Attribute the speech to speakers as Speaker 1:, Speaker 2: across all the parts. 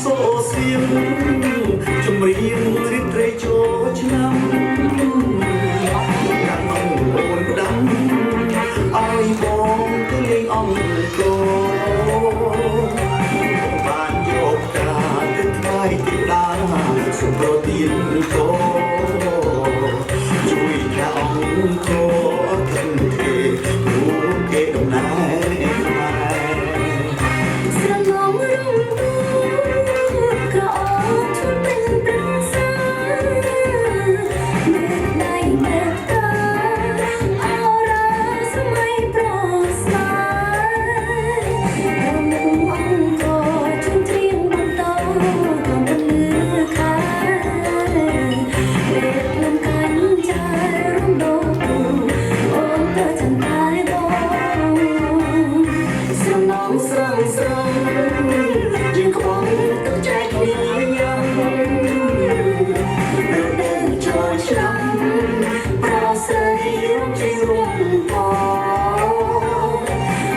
Speaker 1: โซเสียงจมเรียงริตรโจឆ្នាំ កាំងអូនដាំឲ្យបងទៅលេងអង្គរបានយកការទៅថ្វាយទីតាសុំប្រទានកោជួយថាអង្គរទាំងទេលោកគេដំណើរស្រងងរំក៏អត់ជន់เป็นប្រឹងសាដៃមេតាអរ៉ាសម័យប្រសារំលងអង្គជន់ត្រៀងបន្តកំពន្លឺខាលេបលំកាញ់ចារំដោអូនទៅចន្ទាយបងស្រងងស្រងស្រងជាងខ្វងទឹកចែកគ្នាយ៉ាងចូលឆ្នាំប្រស្រីរំជិះរួមផង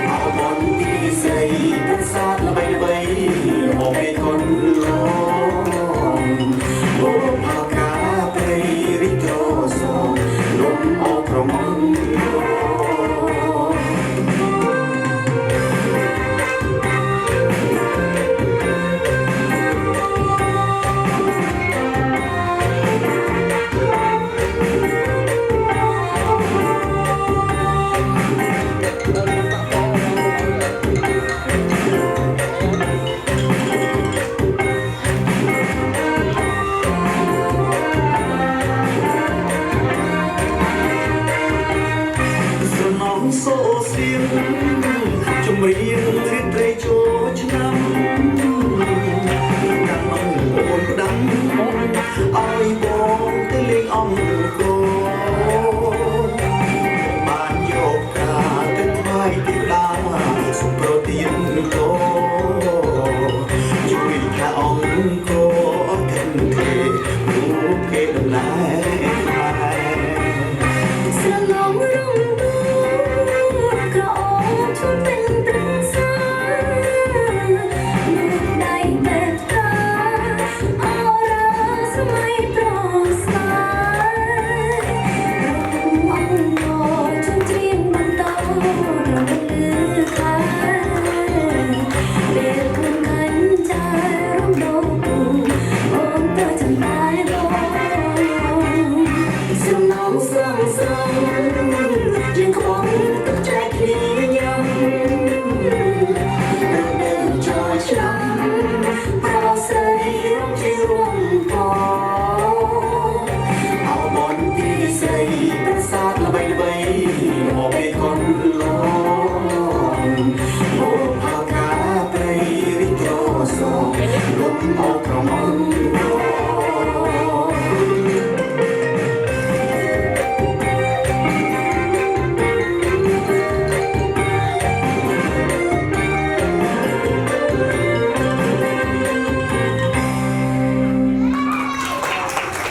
Speaker 1: អោបនទីស្រីប្រាសាទល្បីល្បីមកពីកូនឡងអូផាកាព្រៃរិទ្ធរសលំអោប្រមងសូសៀងជំរៀងរិតរេជោឆ្នាំ កាំងអូនដាំឲ្យបងទៅលេងអង្គរបានយកការទៅថ្វាយទីតាសុំប្រទានកោជួយថាអង្គរទាំងទេលោកគេដំណើរស្រងងរំក៏អត់ជន់เป็นប្រឹងសាដៃមេតាអរ៉ាសម័យប្រសាអង្គជន់ត្រៀងបន្តរំលឺខាលេបលំកាញ់ចារំដោអូនទៅចន្ទាយបងស្រងងស្រងស្រងជាងខ្វងទឹកចែកគ្នាយ៉ាងចូលឆ្នាំប្រស្រីរំជិះរួមផងអោបនទីស្រីប្រាសាទល្បីល្បីមកពីកូន